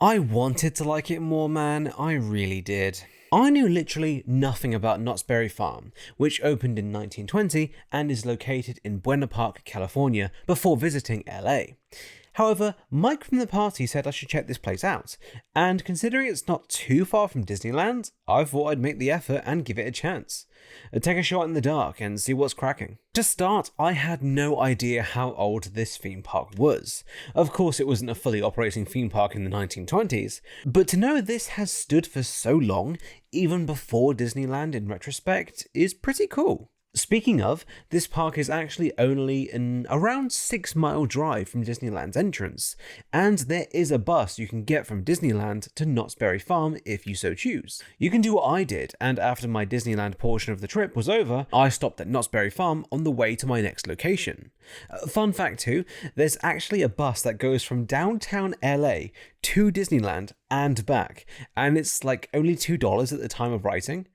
I wanted to like it more, man, I really did. I knew literally nothing about Knott's Berry Farm, which opened in 1920 and is located in Buena Park, California, before visiting LA. However, Mike from the party said I should check this place out, and considering it's not too far from Disneyland, I thought I'd make the effort and give it a chance. Take a shot in the dark and see what's cracking. To start, I had no idea how old this theme park was. Of course, it wasn't a fully operating theme park in the 1920s, but to know this has stood for so long, even before Disneyland in retrospect, is pretty cool. Speaking of, this park is actually only an around 6-mile drive from Disneyland's entrance, and there is a bus you can get from Disneyland to Knott's Berry Farm if you so choose. You can do what I did, and after my Disneyland portion of the trip was over, I stopped at Knott's Berry Farm on the way to my next location. Fun fact too, there's actually a bus that goes from downtown LA to Disneyland and back, and it's like only $2 at the time of writing.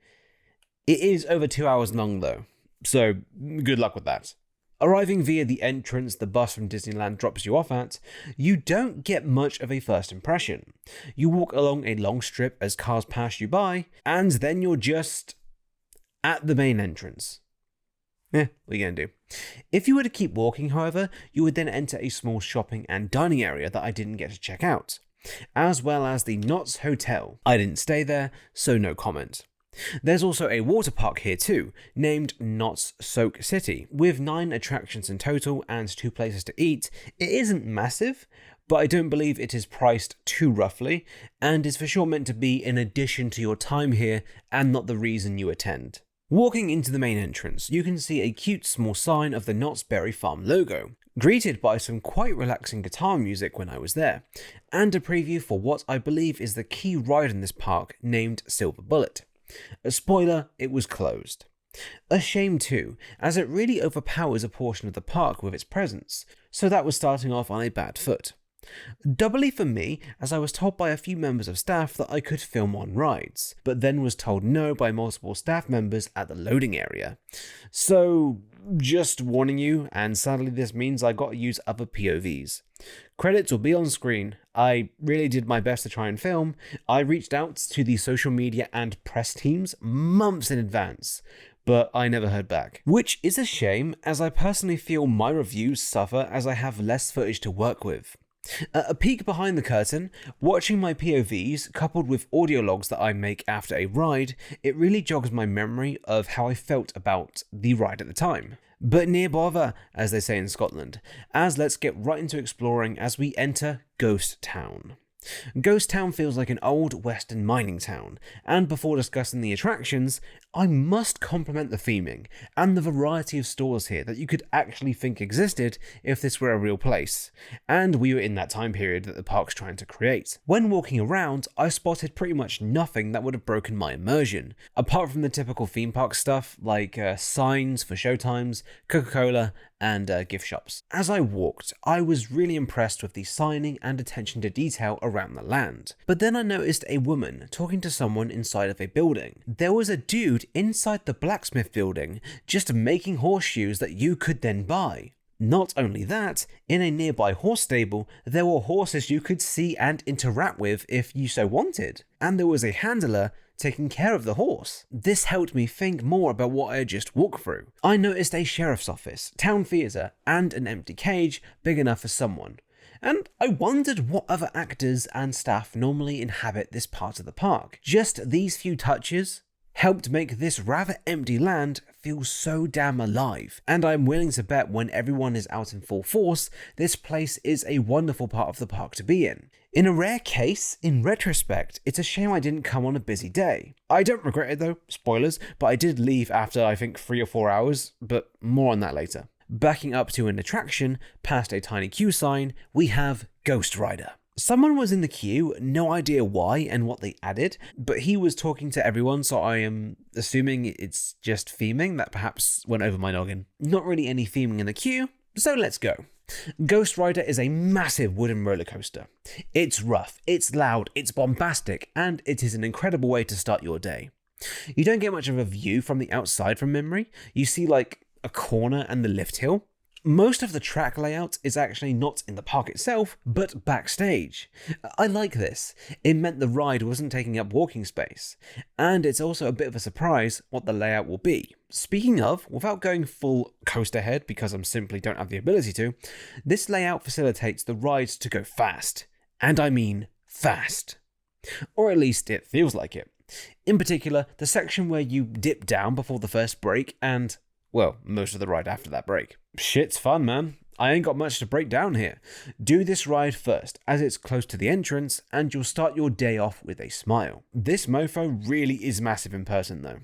It is over 2 hours long though. So, good luck with that. Arriving via the entrance the bus from Disneyland drops you off at, you don't get much of a first impression. You walk along a long strip as cars pass you by, and then you're just at the main entrance. What are you gonna do? If you were to keep walking, however, you would then enter a small shopping and dining area that I didn't get to check out, as well as the Knott's Hotel. I didn't stay there, so no comment. There's also a water park here too, named Knott's Soak City, with 9 attractions in total and 2 places to eat. It isn't massive, but I don't believe it is priced too roughly, and is for sure meant to be in addition to your time here and not the reason you attend. Walking into the main entrance, you can see a cute small sign of the Knott's Berry Farm logo, greeted by some quite relaxing guitar music when I was there, and a preview for what I believe is the key ride in this park named Silver Bullet. A spoiler, it was closed. A shame too, as it really overpowers a portion of the park with its presence, so that was starting off on a bad foot. Doubly for me, as I was told by a few members of staff that I could film on rides, but then was told no by multiple staff members at the loading area. So, just warning you, and sadly this means I got to use other POVs. Credits will be on screen. I really did my best to try and film. I reached out to the social media and press teams months in advance, but I never heard back. Which is a shame, as I personally feel my reviews suffer as I have less footage to work with. A peek behind the curtain, watching my POVs coupled with audio logs that I make after a ride, it really jogs my memory of how I felt about the ride at the time. But near bother, as they say in Scotland, as let's get right into exploring as we enter Ghost Town. Ghost Town feels like an old western mining town, and before discussing the attractions, I must compliment the theming and the variety of stores here that you could actually think existed if this were a real place, and we were in that time period that the park's trying to create. When walking around, I spotted pretty much nothing that would have broken my immersion, apart from the typical theme park stuff like signs for showtimes, Coca-Cola, and gift shops. As I walked, I was really impressed with the signing and attention to detail around the land. But then I noticed a woman talking to someone inside of a building. There was a dude inside the blacksmith building just making horseshoes that you could then buy. Not only that, in a nearby horse stable, there were horses you could see and interact with if you so wanted. And there was a handler taking care of the horse. This helped me think more about what I had just walked through. I noticed a sheriff's office, town theatre, and an empty cage big enough for someone. And I wondered what other actors and staff normally inhabit this part of the park. Just these few touches helped make this rather empty land feel so damn alive, and I'm willing to bet when everyone is out in full force, this place is a wonderful part of the park to be in. In a rare case, in retrospect, it's a shame I didn't come on a busy day. I don't regret it though, spoilers, but I did leave after I think 3 or 4 hours, but more on that later. Backing up to an attraction, past a tiny queue sign, we have GhostRider. Someone was in the queue, no idea why and what they added, but he was talking to everyone, so I am assuming it's just theming that perhaps went over my noggin. Not really any theming in the queue, so let's go. GhostRider is a massive wooden roller coaster. It's rough, it's loud, it's bombastic, and it is an incredible way to start your day. You don't get much of a view from the outside from memory. You see like a corner and the lift hill. Most of the track layout is actually not in the park itself, but backstage. I like this. It meant the ride wasn't taking up walking space, and it's also a bit of a surprise what the layout will be. Speaking of, without going full coaster head because I simply don't have the ability to, this layout facilitates the rides to go fast. And I mean fast. Or at least it feels like it. In particular, the section where you dip down before the first break and, well, most of the ride after that break. Shit's fun, man. I ain't got much to break down here. Do this ride first, as it's close to the entrance, and you'll start your day off with a smile. This mofo really is massive in person though.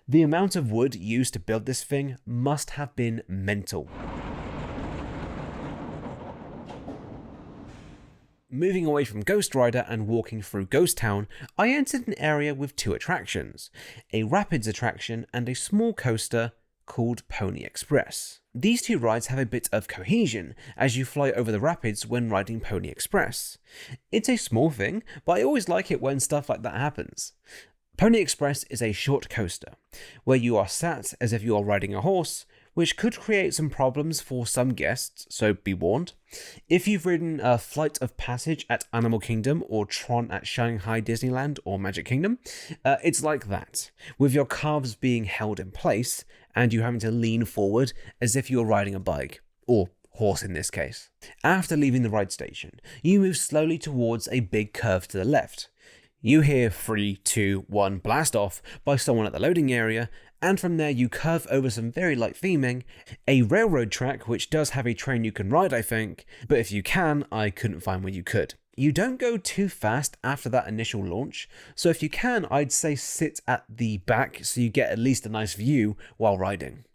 The amount of wood used to build this thing must have been mental. Moving away from GhostRider and walking through Ghost Town, I entered an area with 2 attractions, a rapids attraction and a small coaster called Pony Express. These 2 rides have a bit of cohesion as you fly over the rapids when riding Pony Express. It's a small thing, but I always like it when stuff like that happens. Pony Express is a short coaster, where you are sat as if you are riding a horse, which could create some problems for some guests, so be warned. If you've ridden a Flight of Passage at Animal Kingdom or Tron at Shanghai Disneyland or Magic Kingdom, it's like that, with your calves being held in place and you having to lean forward as if you're riding a bike, or horse in this case. After leaving the ride station, you move slowly towards a big curve to the left. You hear 3, 2, 1 blast off by someone at the loading area, and from there you curve over some very light theming, a railroad track which does have a train you can ride I think, but if you can, I couldn't find where you could. You don't go too fast after that initial launch, so if you can, I'd say sit at the back so you get at least a nice view while riding.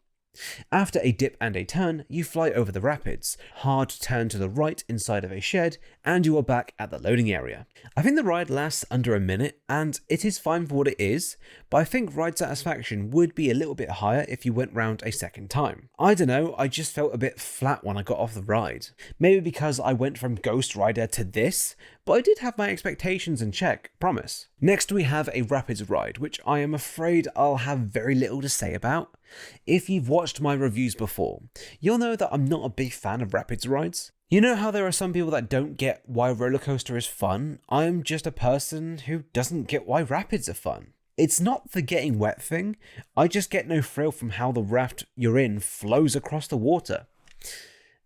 After a dip and a turn, you fly over the rapids, hard turn to the right inside of a shed, and you are back at the loading area. I think the ride lasts under a minute, and it is fine for what it is, but I think ride satisfaction would be a little bit higher if you went round a second time. I don't know, I just felt a bit flat when I got off the ride. Maybe because I went from GhostRider to this, but I did have my expectations in check, promise. Next we have a rapids ride, which I am afraid I'll have very little to say about. If you've watched my reviews before, you'll know that I'm not a big fan of rapids rides. You know how there are some people that don't get why roller coaster is fun? I'm just a person who doesn't get why rapids are fun. It's not the getting wet thing, I just get no thrill from how the raft you're in flows across the water.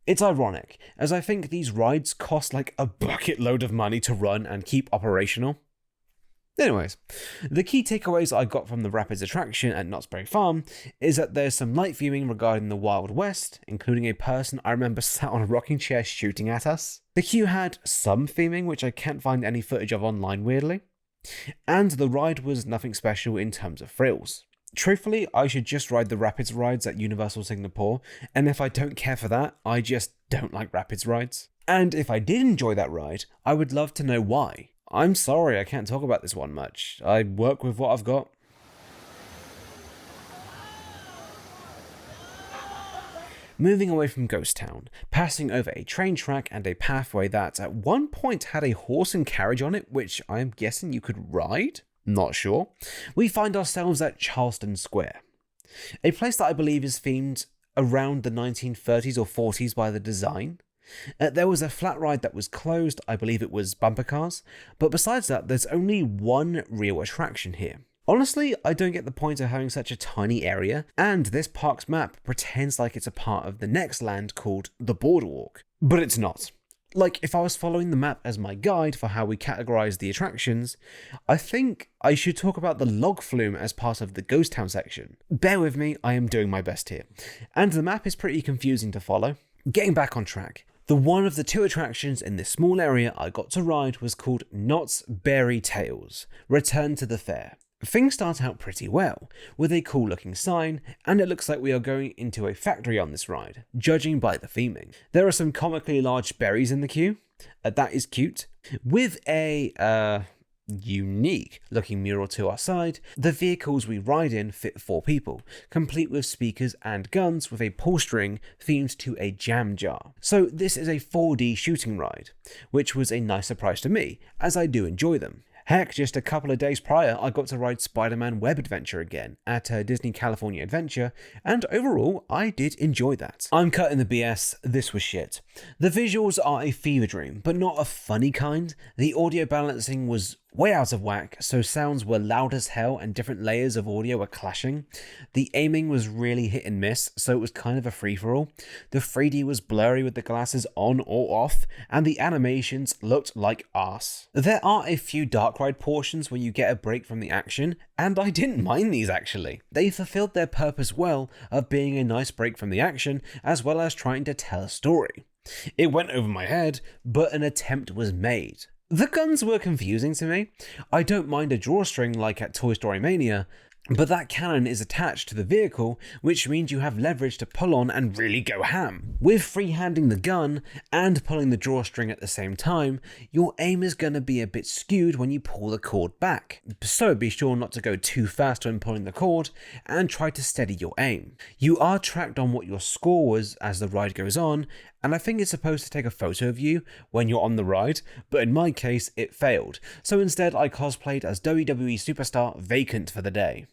It's ironic, as I think these rides cost like a bucket load of money to run and keep operational. Anyways, the key takeaways I got from the Rapids attraction at Knott's Berry Farm is that there's some light viewing regarding the Wild West, including a person I remember sat on a rocking chair shooting at us. The queue had some theming, which I can't find any footage of online weirdly. And the ride was nothing special in terms of thrills. Truthfully, I should just ride the Rapids rides at Universal Singapore, and if I don't care for that, I just don't like Rapids rides. And if I did enjoy that ride, I would love to know why. I'm sorry I can't talk about this one much. I work with what I've got. Moving away from Ghost Town, passing over a train track and a pathway that at one point had a horse and carriage on it, which I'm guessing you could ride? Not sure. We find ourselves at Charleston Square, a place that I believe is themed around the 1930s or 40s by the design. There was a flat ride that was closed, I believe it was bumper cars, but besides that there's only one real attraction here. Honestly, I don't get the point of having such a tiny area, and this park's map pretends like it's a part of the next land called the Boardwalk, but it's not. Like, if I was following the map as my guide for how we categorize the attractions, I think I should talk about the log flume as part of the Ghost Town section. Bear with me, I am doing my best here. And the map is pretty confusing to follow. Getting back on track. The one of the two attractions in this small area I got to ride was called Knott's Berry Tales, Return to the Fair. Things start out pretty well, with a cool looking sign, and it looks like we are going into a factory on this ride, judging by the theming. There are some comically large berries in the queue, that is cute, with a unique looking mural to our side. The vehicles we ride in fit 4 people, complete with speakers and guns with a pull string themed to a jam jar. So this is a 4D shooting ride, which was a nice surprise to me, as I do enjoy them. Heck, just a couple of days prior, I got to ride Spider-Man Web Adventure again at Disney California Adventure, and overall, I did enjoy that. I'm cutting the BS, this was shit. The visuals are a fever dream, but not a funny kind. The audio balancing was way out of whack, so sounds were loud as hell and different layers of audio were clashing. The aiming was really hit and miss, so it was kind of a free-for-all. The 3D was blurry with the glasses on or off, and the animations looked like arse. There are a few dark ride portions where you get a break from the action, and I didn't mind these actually. They fulfilled their purpose well of being a nice break from the action, as well as trying to tell a story. It went over my head, but an attempt was made. The guns were confusing to me. I don't mind a drawstring like at Toy Story Mania, but that cannon is attached to the vehicle, which means you have leverage to pull on and really go ham. With freehanding the gun and pulling the drawstring at the same time, your aim is going to be a bit skewed when you pull the cord back. So be sure not to go too fast when pulling the cord and try to steady your aim. You are tracked on what your score was as the ride goes on, and I think it's supposed to take a photo of you when you're on the ride, but in my case it failed. So instead I cosplayed as WWE superstar Vacant for the day.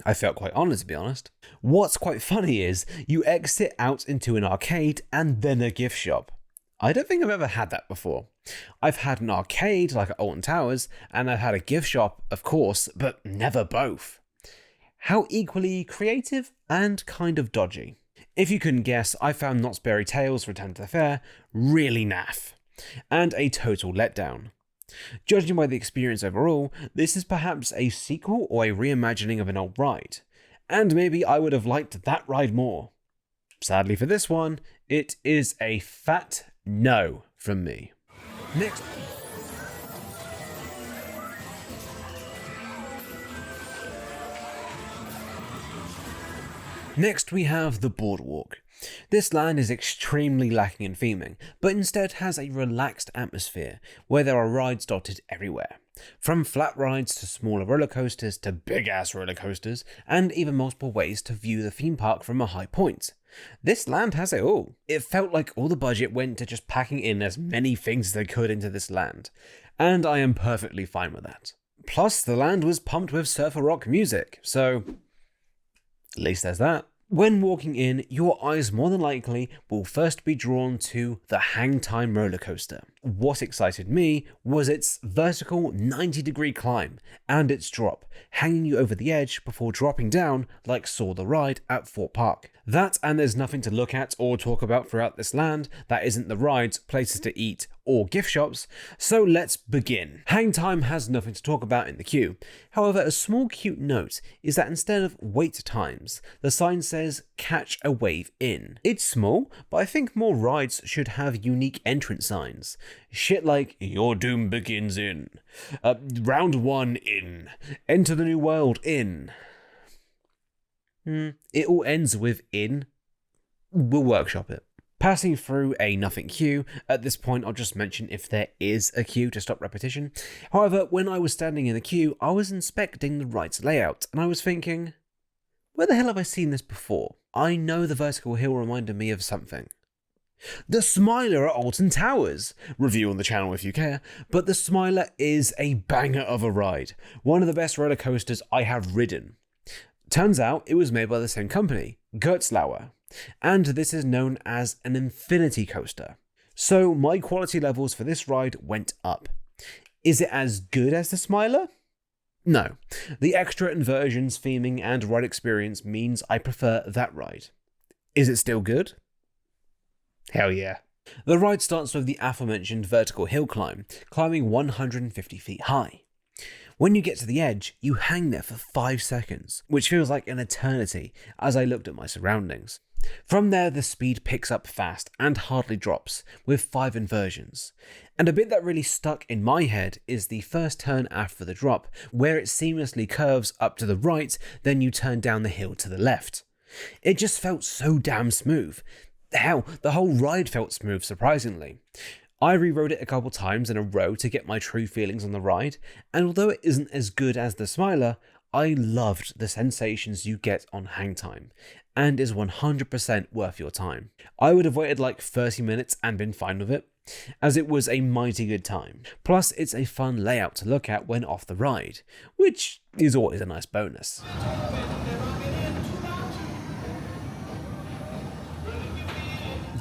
I felt quite honoured, to be honest. What's quite funny is you exit out into an arcade and then a gift shop. I don't think I've ever had that before. I've had an arcade like at Alton Towers, and I've had a gift shop, of course, but never both. How equally creative and kind of dodgy. If you couldn't guess, I found Knott's Berry Tales Return to the Fair really naff, and a total letdown. Judging by the experience overall, this is perhaps a sequel or a reimagining of an old ride, and maybe I would have liked that ride more. Sadly for this one, it is a fat no from me. Next we have the Boardwalk. This land is extremely lacking in theming, but instead has a relaxed atmosphere where there are rides dotted everywhere. From flat rides to smaller roller coasters to big ass roller coasters, and even multiple ways to view the theme park from a high point. This land has it all. It felt like all the budget went to just packing in as many things as they could into this land, and I am perfectly fine with that. Plus, the land was pumped with surfer rock music, so at least there's that. When walking in, your eyes more than likely will first be drawn to the Hangtime roller coaster. What excited me was its vertical 90-degree climb and its drop, hanging you over the edge before dropping down like Soar the Ride at Fort Park. That, and there's nothing to look at or talk about throughout this land that isn't the rides, places to eat, or gift shops, so let's begin. Hangtime has nothing to talk about in the queue. However, a small cute note is that instead of wait times, the sign says catch a wave in. It's small, but I think more rides should have unique entrance signs. Shit like, your doom begins in, round 1 in, enter the new world in. It all ends with in. We'll workshop it. Passing through a nothing queue, at this point I'll just mention if there is a queue to stop repetition. However, when I was standing in the queue, I was inspecting the ride's layout, and I was thinking, where the hell have I seen this before? I know the vertical hill reminded me of something. The Smiler at Alton Towers! Review on the channel if you care, but the Smiler is a banger of a ride. One of the best roller coasters I have ridden. Turns out it was made by the same company, GhostRider, and this is known as an infinity coaster. So my quality levels for this ride went up. Is it as good as the Smiler? No. The extra inversions, theming, and ride experience means I prefer that ride. Is it still good? Hell yeah. The ride starts with the aforementioned vertical hill climb, climbing 150 feet high. When you get to the edge, you hang there for 5 seconds, which feels like an eternity as I looked at my surroundings. From there, the speed picks up fast and hardly drops, with 5 inversions. And a bit that really stuck in my head is the first turn after the drop, where it seamlessly curves up to the right, then you turn down the hill to the left. It just felt so damn smooth. Hell, the whole ride felt smooth, surprisingly. I rewrote it a couple times in a row to get my true feelings on the ride, and although it isn't as good as the Smiler, I loved the sensations you get on Hangtime, and is 100% worth your time. I would have waited like 30 minutes and been fine with it, as it was a mighty good time. Plus, it's a fun layout to look at when off the ride, which is always a nice bonus.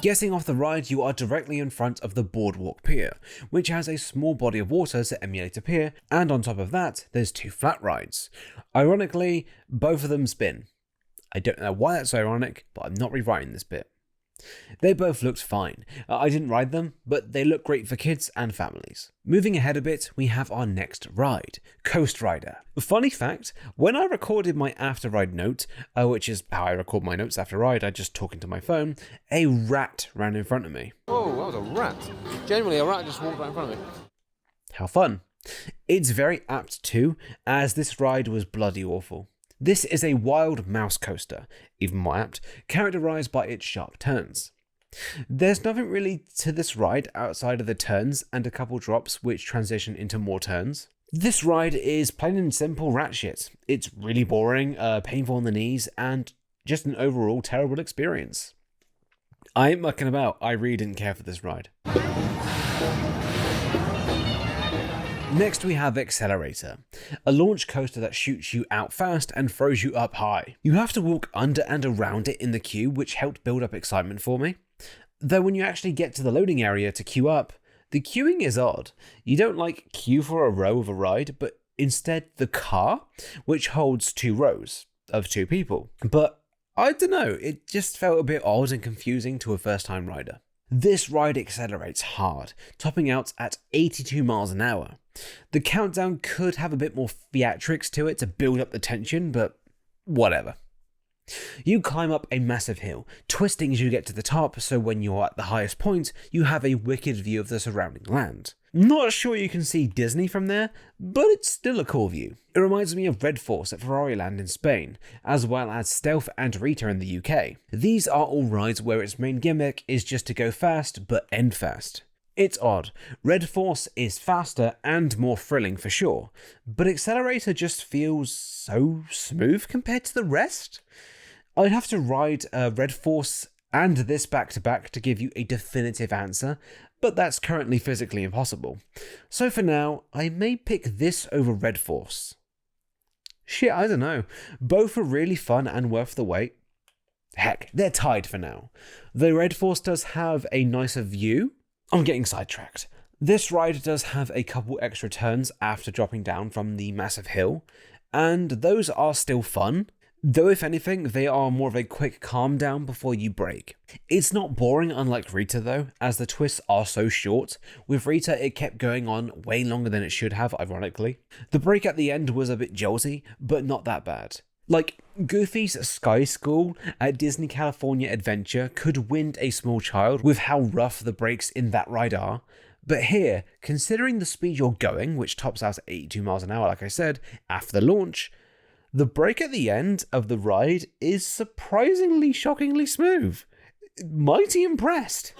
Getting off the ride, you are directly in front of the Boardwalk Pier, which has a small body of water to emulate a pier, and on top of that, there's 2 flat rides. Ironically, both of them spin. I don't know why that's so ironic, but I'm not rewriting this bit. They both looked fine. I didn't ride them, but they look great for kids and families. Moving ahead a bit, we have our next ride, GhostRider. Funny fact, when I recorded my after ride note, which is how I record my notes after ride, I just talk into my phone, a rat ran in front of me. Oh, that was a rat. Generally, a rat just walked right in front of me. How fun. It's very apt too, as this ride was bloody awful. This is a wild mouse coaster, even more apt, characterised by its sharp turns. There's nothing really to this ride outside of the turns and a couple drops which transition into more turns. This ride is plain and simple rat shit. It's really boring, painful on the knees, and just an overall terrible experience. I ain't mucking about, I really didn't care for this ride. Next we have Accelerator, a launch coaster that shoots you out fast and throws you up high. You have to walk under and around it in the queue, which helped build up excitement for me. Though when you actually get to the loading area to queue up, the queuing is odd. You don't like queue for a row of a ride, but instead the car, which holds 2 rows of 2 people. But I don't know, it just felt a bit odd and confusing to a first time rider. This ride accelerates hard, topping out at 82 miles an hour. The countdown could have a bit more theatrics to it to build up the tension, but whatever. You climb up a massive hill, twisting as you get to the top, so when you're at the highest point, you have a wicked view of the surrounding land. Not sure you can see Disney from there, but it's still a cool view. It reminds me of Red Force at Ferrariland in Spain, as well as Stealth and Rita in the UK. These are all rides where its main gimmick is just to go fast, but end fast. It's odd. Red Force is faster and more thrilling for sure, but Accelerator just feels so smooth compared to the rest. I'd have to ride Red Force and this back to back to give you a definitive answer, but that's currently physically impossible. So for now, I may pick this over Red Force. Shit, I don't know. Both are really fun and worth the wait. Heck, they're tied for now. The Red Force does have a nicer view. I'm getting sidetracked. This ride does have a couple extra turns after dropping down from the massive hill, and those are still fun. Though if anything, they are more of a quick calm down before you brake. It's not boring unlike Rita though, as the twists are so short. With Rita, it kept going on way longer than it should have, ironically. The brake at the end was a bit jolty, but not that bad. Like, Goofy's Sky School at Disney California Adventure could wind a small child with how rough the brakes in that ride are. But here, considering the speed you're going, which tops out at 82 miles an hour like I said, after the launch, the brake at the end of the ride is surprisingly shockingly smooth. Mighty impressed.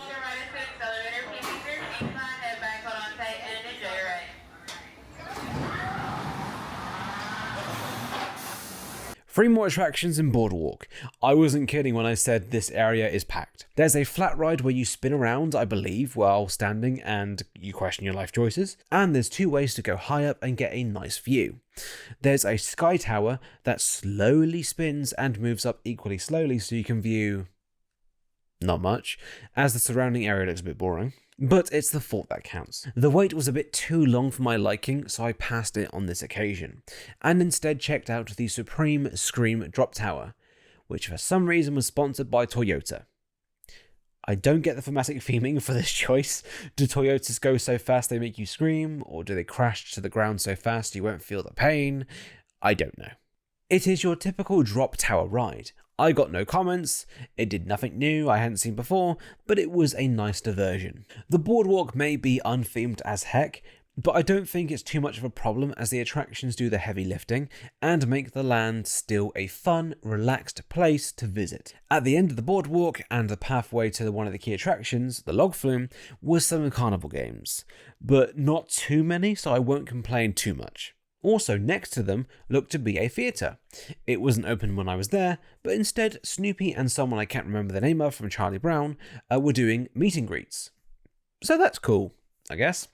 Three more attractions in Boardwalk. I wasn't kidding when I said this area is packed. There's a flat ride where you spin around, I believe, while standing and you question your life choices. And there's 2 ways to go high up and get a nice view. There's a sky tower that slowly spins and moves up equally slowly so you can view not much, as the surrounding area looks a bit boring. But it's the thought that counts. The wait was a bit too long for my liking, so I passed it on this occasion, and instead checked out the Supreme Scream Drop Tower, which for some reason was sponsored by Toyota. I don't get the thematic theming for this choice. Do Toyotas go so fast they make you scream, or do they crash to the ground so fast you won't feel the pain? I don't know. It is your typical drop tower ride. I got no comments, it did nothing new I hadn't seen before, but it was a nice diversion. The boardwalk may be unthemed as heck, but I don't think it's too much of a problem as the attractions do the heavy lifting and make the land still a fun, relaxed place to visit. At the end of the boardwalk and the pathway to one of the key attractions, the log flume, was some carnival games, but not too many, so I won't complain too much. Also next to them looked to be a theatre. It wasn't open when I was there, but instead Snoopy and someone I can't remember the name of from Charlie Brown were doing meet and greets. So that's cool, I guess.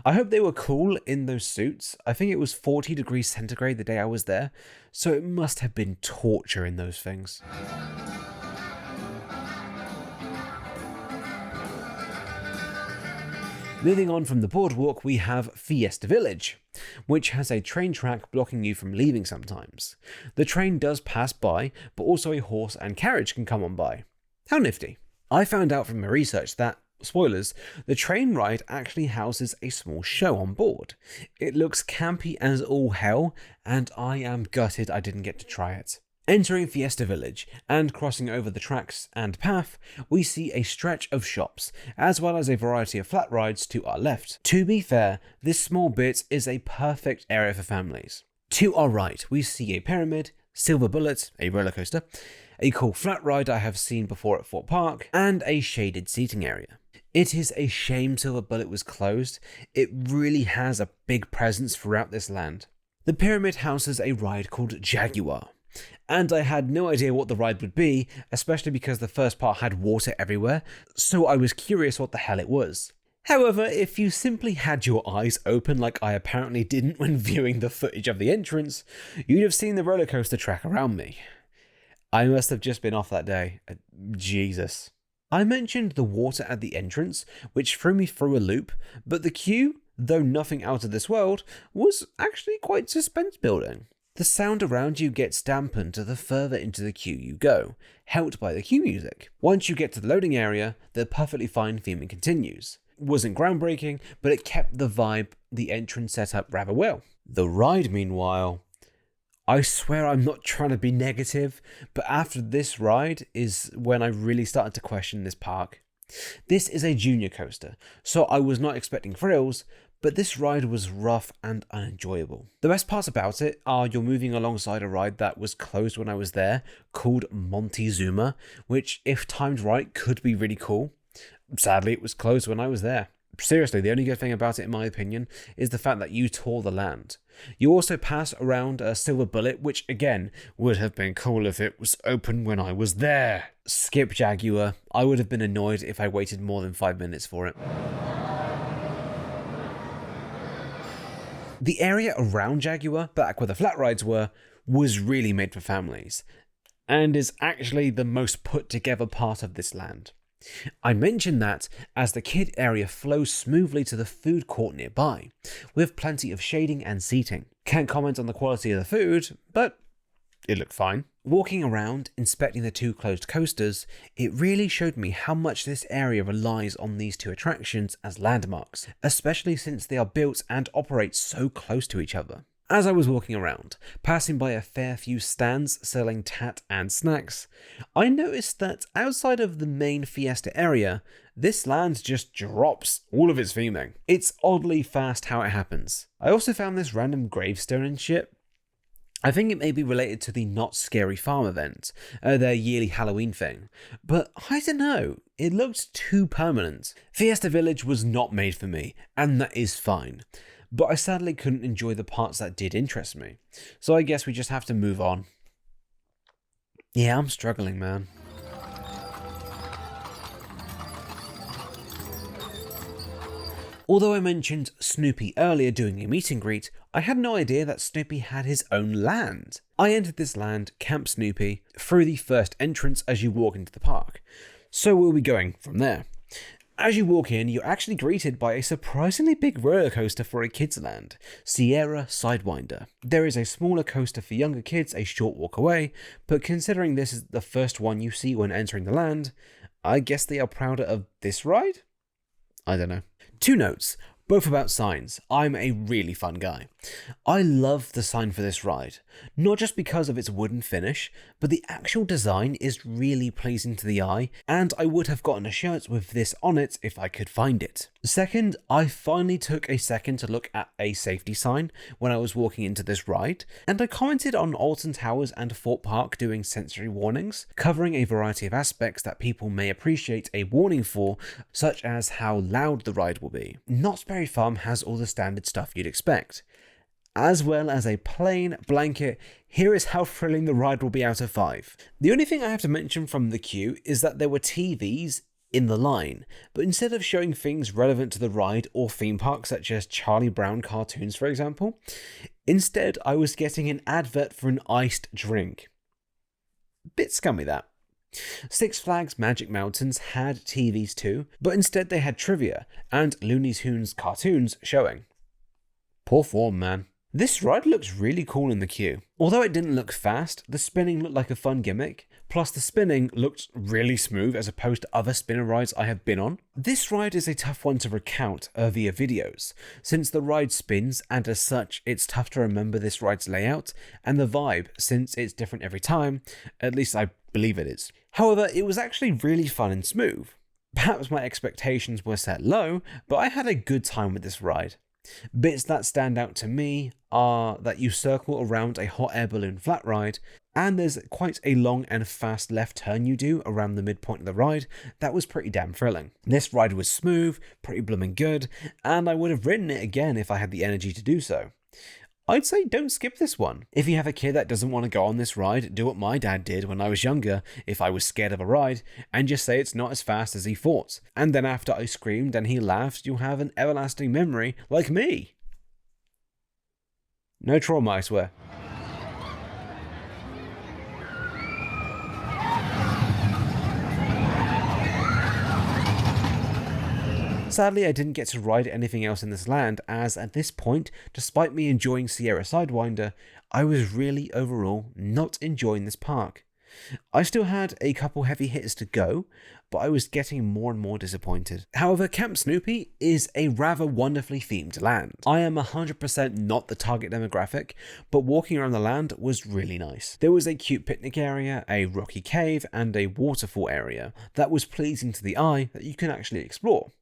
I hope they were cool in those suits. I think it was 40 degrees centigrade the day I was there, so it must have been torture in those things. Moving on from the boardwalk, we have Fiesta Village, which has a train track blocking you from leaving sometimes. The train does pass by, but also a horse and carriage can come on by. How nifty. I found out from my research that, spoilers, the train ride actually houses a small show on board. It looks campy as all hell, and I am gutted I didn't get to try it. Entering Fiesta Village and crossing over the tracks and path, we see a stretch of shops, as well as a variety of flat rides to our left. To be fair, this small bit is a perfect area for families. To our right, we see a pyramid, Silver Bullet, a roller coaster, a cool flat ride I have seen before at Fort Park, and a shaded seating area. It is a shame Silver Bullet was closed. It really has a big presence throughout this land. The pyramid houses a ride called Jaguar, and I had no idea what the ride would be, especially because the first part had water everywhere, so I was curious what the hell it was. However, if you simply had your eyes open like I apparently didn't when viewing the footage of the entrance, you'd have seen the roller coaster track around me. I must have just been off that day. Jesus. I mentioned the water at the entrance, which threw me through a loop, but the queue, though nothing out of this world, was actually quite suspense building. The sound around you gets dampened the further into the queue you go, helped by the queue music. Once you get to the loading area, the perfectly fine theming continues. It wasn't groundbreaking, but it kept the vibe the entrance set up rather well. The ride, meanwhile, I swear I'm not trying to be negative, but after this ride is when I really started to question this park. This is a junior coaster, so I was not expecting thrills, but this ride was rough and unenjoyable. The best parts about it are you're moving alongside a ride that was closed when I was there, called Montezuma, which, if timed right, could be really cool. Sadly, it was closed when I was there. Seriously, the only good thing about it, in my opinion, is the fact that you tour the land. You also pass around a Silver Bullet, which, again, would have been cool if it was open when I was there. Skip Jaguar. I would have been annoyed if I waited more than 5 minutes for it. The area around Jaguar, back where the flat rides were, was really made for families, and is actually the most put together part of this land. I mention that as the kid area flows smoothly to the food court nearby, with plenty of shading and seating. Can't comment on the quality of the food, but it looked fine. Walking around, inspecting the two closed coasters, it really showed me how much this area relies on these two attractions as landmarks, especially since they are built and operate so close to each other. As I was walking around, passing by a fair few stands selling tat and snacks, I noticed that outside of the main Fiesta area, this land just drops all of its theming. It's oddly fast how it happens. I also found this random gravestone and shit. I think it may be related to the Not Scary Farm event, their yearly Halloween thing, but I don't know, it looked too permanent. Fiesta Village was not made for me, and that is fine, but I sadly couldn't enjoy the parts that did interest me, so I guess we just have to move on. Yeah, I'm struggling, man. Although I mentioned Snoopy earlier doing a meet and greet, I had no idea that Snoopy had his own land. I entered this land, Camp Snoopy, through the first entrance as you walk into the park, so we'll be going from there. As you walk in, you're actually greeted by a surprisingly big roller coaster for a kids' land, Sierra Sidewinder. There is a smaller coaster for younger kids a short walk away, but considering this is the first one you see when entering the land, I guess they are prouder of this ride? I don't know. 2 notes, both about signs. I'm a really fun guy. I love the sign for this ride, not just because of its wooden finish, but the actual design is really pleasing to the eye, and I would have gotten a shirt with this on it if I could find it. Second, I finally took a second to look at a safety sign when I was walking into this ride, and I commented on Alton Towers and Fort Park doing sensory warnings, covering a variety of aspects that people may appreciate a warning for, such as how loud the ride will be. Knott's Berry Farm has all the standard stuff you'd expect. as well as a plain blanket. Here is how thrilling the ride will be out of 5. The only thing I have to mention from the queue is that there were TVs in the line, but instead of showing things relevant to the ride or theme park, such as Charlie Brown cartoons for example, instead I was getting an advert for an iced drink. Bit scummy that. Six Flags Magic Mountains had TVs too, but instead they had trivia and Looney Tunes cartoons showing. Poor form, man. This ride looks really cool in the queue. Although it didn't look fast, the spinning looked like a fun gimmick, plus the spinning looked really smooth as opposed to other spinner rides I have been on. This ride is a tough one to recount via videos, since the ride spins and as such it's tough to remember this ride's layout and the vibe since it's different every time, at least I believe it is. However, it was actually really fun and smooth. Perhaps my expectations were set low, but I had a good time with this ride. Bits that stand out to me are that you circle around a hot air balloon flat ride, and there's quite a long and fast left turn you do around the midpoint of the ride that was pretty damn thrilling. This ride was smooth, pretty blooming good, and I would have ridden it again if I had the energy to do so. I'd say don't skip this one. If you have a kid that doesn't want to go on this ride, do what my dad did when I was younger if I was scared of a ride, and just say it's not as fast as he thought. And then after I screamed and he laughed, you'll have an everlasting memory like me. No trauma, I swear. Sadly, I didn't get to ride anything else in this land, as at this point, despite me enjoying Sierra Sidewinder, I was really overall not enjoying this park. I still had a couple heavy hitters to go, but I was getting more and more disappointed. However, Camp Snoopy is a rather wonderfully themed land. I am 100% not the target demographic, but walking around the land was really nice. There was a cute picnic area, a rocky cave, and a waterfall area that was pleasing to the eye that you can actually explore.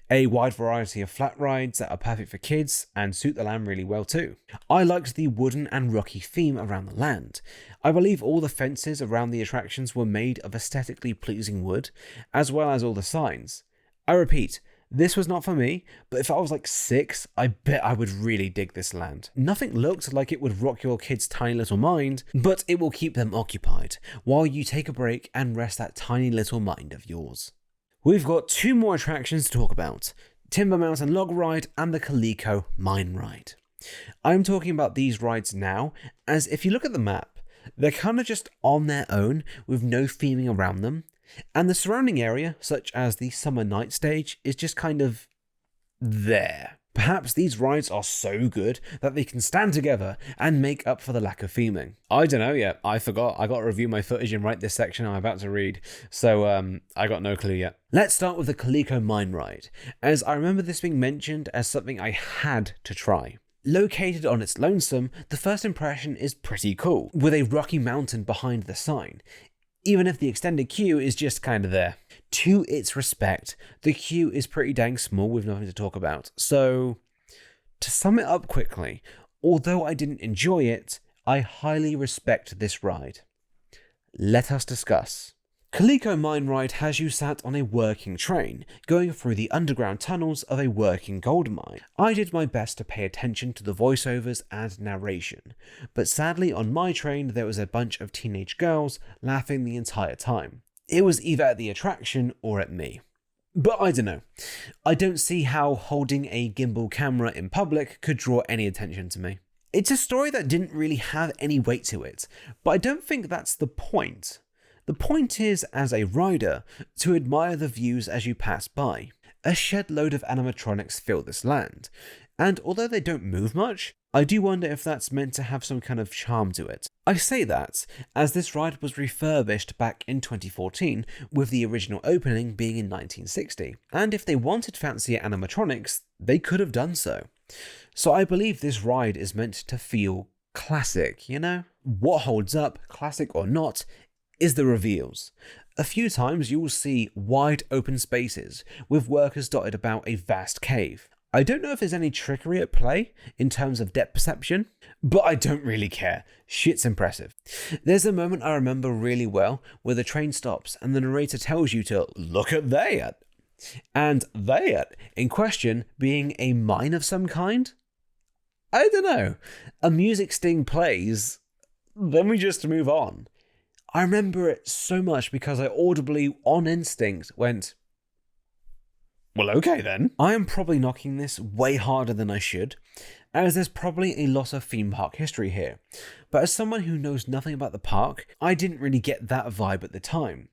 A wide variety of flat rides that are perfect for kids and suit the land really well too. I liked the wooden and rocky theme around the land. I believe all the fences around the attractions were made of aesthetically pleasing wood, as well as all the signs. I repeat, this was not for me, but if I was like 6, I bet I would really dig this land. Nothing looked like it would rock your kid's tiny little mind, but it will keep them occupied while you take a break and rest that tiny little mind of yours. We've got 2 more attractions to talk about, Timber Mountain Log Ride and the Calico Mine Ride. I'm talking about these rides now, as if you look at the map, they're kind of just on their own with no theming around them, and the surrounding area, such as the Summer Night Stage, is just kind of there. Perhaps these rides are so good that they can stand together and make up for the lack of theming. I don't know yet. I forgot. I got to review my footage and write this section I'm about to read. So I got no clue yet. Let's start with the Calico Mine Ride, as I remember this being mentioned as something I had to try. Located on its lonesome, the first impression is pretty cool, with a rocky mountain behind the sign, even if the extended queue is just kind of there. To its respect, the queue is pretty dang small with nothing to talk about. So, to sum it up quickly, although I didn't enjoy it, I highly respect this ride. Let us discuss. Calico Mine Ride has you sat on a working train, going through the underground tunnels of a working gold mine. I did my best to pay attention to the voiceovers and narration, but sadly on my train there was a bunch of teenage girls laughing the entire time. It was either at the attraction or at me. But I don't know. I don't see how holding a gimbal camera in public could draw any attention to me. It's a story that didn't really have any weight to it, but I don't think that's the point. The point is, as a rider, to admire the views as you pass by. A shed load of animatronics fill this land, and although they don't move much, I do wonder if that's meant to have some kind of charm to it. I say that, as this ride was refurbished back in 2014, with the original opening being in 1960, and if they wanted fancier animatronics, they could have done so. So I believe this ride is meant to feel classic, you know? What holds up, classic or not, is the reveals. A few times you will see wide open spaces with workers dotted about a vast cave. I don't know if there's any trickery at play in terms of depth perception, but I don't really care. Shit's impressive. There's a moment I remember really well where the train stops and the narrator tells you to look at that. And that in question being a mine of some kind? I don't know. A music sting plays, then we just move on. I remember it so much because I audibly, on instinct, went, well, okay then. I am probably knocking this way harder than I should, as there's probably a lot of theme park history here. But as someone who knows nothing about the park, I didn't really get that vibe at the time.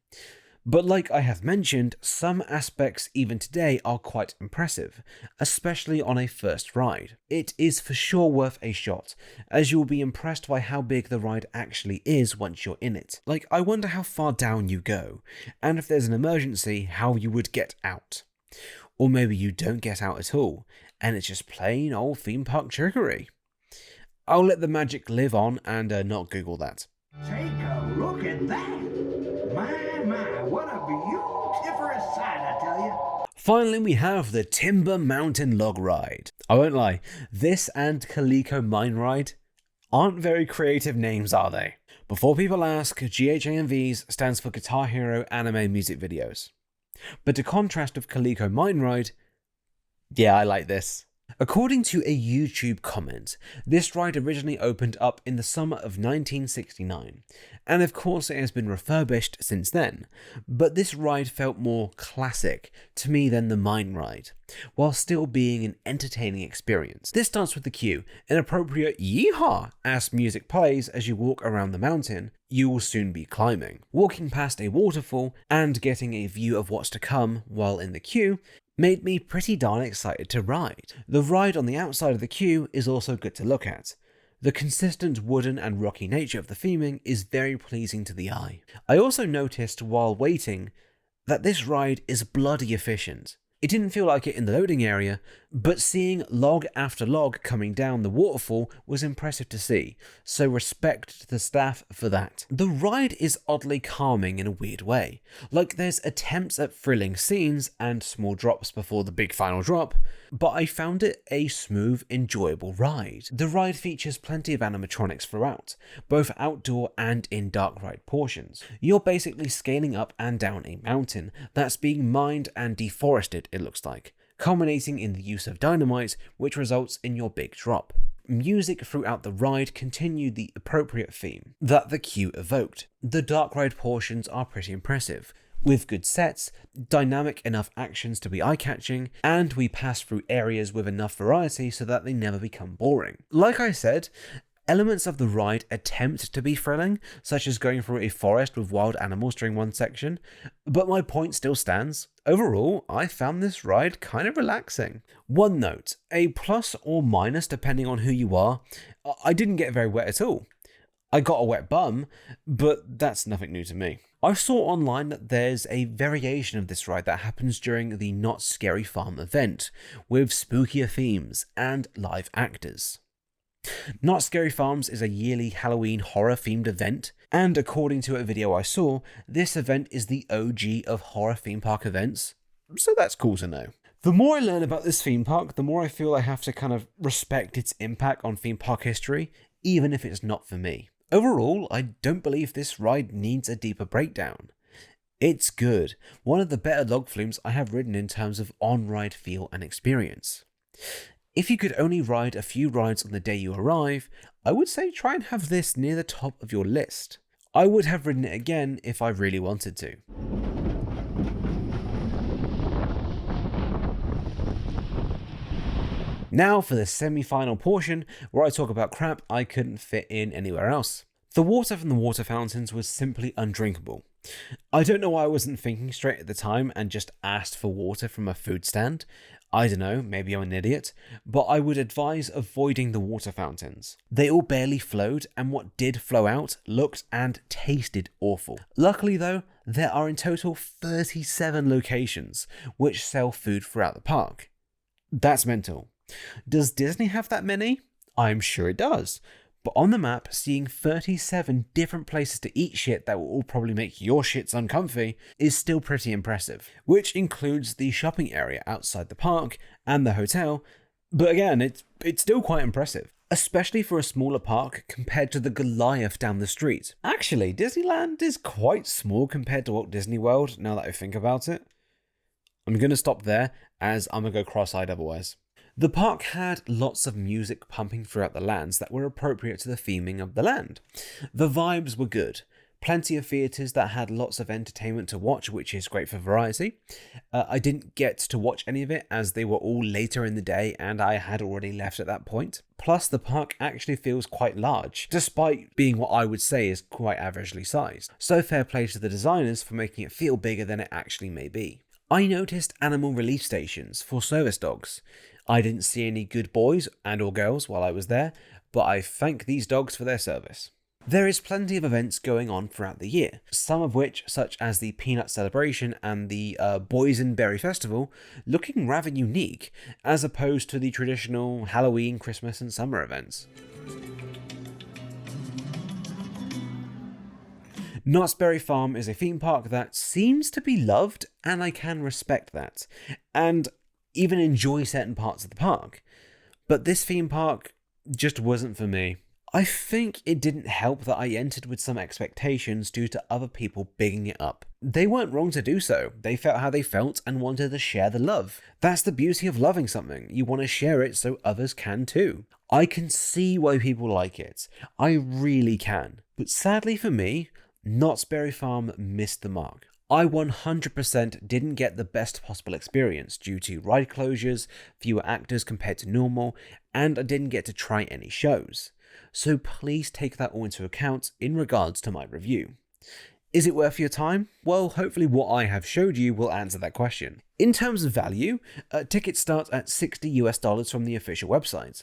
But like I have mentioned, some aspects even today are quite impressive, especially on a first ride. It is for sure worth a shot, as you will be impressed by how big the ride actually is once you're in it. Like, I wonder how far down you go, and if there's an emergency, how you would get out. Or maybe you don't get out at all, and it's just plain old theme park trickery. I'll let the magic live on and not Google that. Take a look at that. My, what a beautiful sight, I tell you. Finally, we have the Timber Mountain Log Ride. I won't lie, this and Calico Mine Ride aren't very creative names, are they? Before people ask, GHAMVs stands for Guitar Hero Anime Music Videos. But to contrast with Calico Mine Ride, yeah, I like this. According to a YouTube comment, this ride originally opened up in the summer of 1969, and of course it has been refurbished since then, but this ride felt more classic to me than the mine ride, while still being an entertaining experience. This starts with the cue, an appropriate yeehaw as music plays as you walk around the mountain you will soon be climbing. Walking past a waterfall and getting a view of what's to come while in the queue made me pretty darn excited to ride. The ride on the outside of the queue is also good to look at. The consistent wooden and rocky nature of the theming is very pleasing to the eye. I also noticed while waiting that this ride is bloody efficient. It didn't feel like it in the loading area, but seeing log after log coming down the waterfall was impressive to see, so respect to the staff for that. The ride is oddly calming in a weird way, like there's attempts at thrilling scenes and small drops before the big final drop, but I found it a smooth, enjoyable ride. The ride features plenty of animatronics throughout, both outdoor and in dark ride portions. You're basically scaling up and down a mountain that's being mined and deforested, it looks like, culminating in the use of dynamite, which results in your big drop. Music throughout the ride continued the appropriate theme that the queue evoked. The dark ride portions are pretty impressive, with good sets, dynamic enough actions to be eye-catching, and we pass through areas with enough variety so that they never become boring. Like I said, elements of the ride attempt to be thrilling, such as going through a forest with wild animals during one section, but my point still stands. Overall, I found this ride kind of relaxing. One note, a plus or minus depending on who you are, I didn't get very wet at all. I got a wet bum, but that's nothing new to me. I saw online that there's a variation of this ride that happens during the Not Scary Farm event, with spookier themes and live actors. Not Scary Farms is a yearly Halloween horror-themed event, and according to a video I saw, this event is the OG of horror theme park events, so that's cool to know. The more I learn about this theme park, the more I feel I have to kind of respect its impact on theme park history, even if it's not for me. Overall, I don't believe this ride needs a deeper breakdown. It's good, one of the better log flumes I have ridden in terms of on-ride feel and experience. If you could only ride a few rides on the day you arrive, I would say try and have this near the top of your list. I would have ridden it again if I really wanted to. Now for the semi-final portion, where I talk about crap I couldn't fit in anywhere else. The water from the water fountains was simply undrinkable. I don't know why I wasn't thinking straight at the time and just asked for water from a food stand. I don't know, maybe I'm an idiot, but I would advise avoiding the water fountains. They all barely flowed, and what did flow out looked and tasted awful. Luckily though, there are in total 37 locations which sell food throughout the park. That's mental. Does Disney have that many? I'm sure it does. But on the map, seeing 37 different places to eat shit that will all probably make your shits uncomfy is still pretty impressive, which includes the shopping area outside the park and the hotel, but again, it's still quite impressive, especially for a smaller park compared to the Goliath down the street. Actually, Disneyland is quite small compared to Walt Disney World, now that I think about it. I'm going to stop there, as I'm going to go cross-eyed otherwise. The park had lots of music pumping throughout the lands that were appropriate to the theming of the land. The vibes were good. Plenty of theatres that had lots of entertainment to watch, which is great for variety. I didn't get to watch any of it as they were all later in the day and I had already left at that point. Plus, the park actually feels quite large, despite being what I would say is quite averagely sized. So fair play to the designers for making it feel bigger than it actually may be. I noticed animal relief stations for service dogs. I didn't see any good boys and or girls while I was there, but I thank these dogs for their service. There is plenty of events going on throughout the year, some of which, such as the Peanut Celebration and the Boysenberry Festival, looking rather unique, as opposed to the traditional Halloween, Christmas and summer events. Knott's Berry Farm is a theme park that seems to be loved, and I can respect that, and even enjoy certain parts of the park. But this theme park just wasn't for me. I think it didn't help that I entered with some expectations due to other people bigging it up. They weren't wrong to do so. They felt how they felt and wanted to share the love. That's the beauty of loving something. You want to share it so others can too. I can see why people like it. I really can. But sadly for me, Knott's Berry Farm missed the mark. I 100% didn't get the best possible experience due to ride closures, fewer actors compared to normal, and I didn't get to try any shows. So please take that all into account in regards to my review. Is it worth your time? Well, hopefully what I have showed you will answer that question. In terms of value, tickets start at $60 from the official website.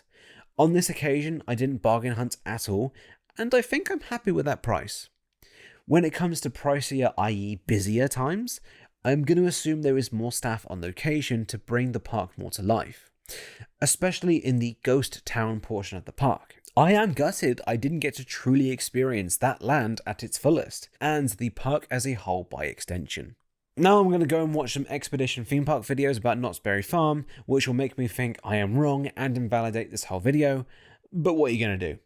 On this occasion, I didn't bargain hunt at all, and I think I'm happy with that price. When it comes to pricier, i.e. busier times, I'm going to assume there is more staff on location to bring the park more to life, especially in the ghost town portion of the park. I am gutted I didn't get to truly experience that land at its fullest, and the park as a whole by extension. Now I'm going to go and watch some Expedition theme park videos about Knott's Berry Farm, which will make me think I am wrong and invalidate this whole video, but what are you going to do?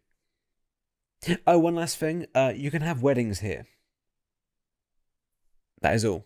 Oh, one last thing, you can have weddings here. That is all.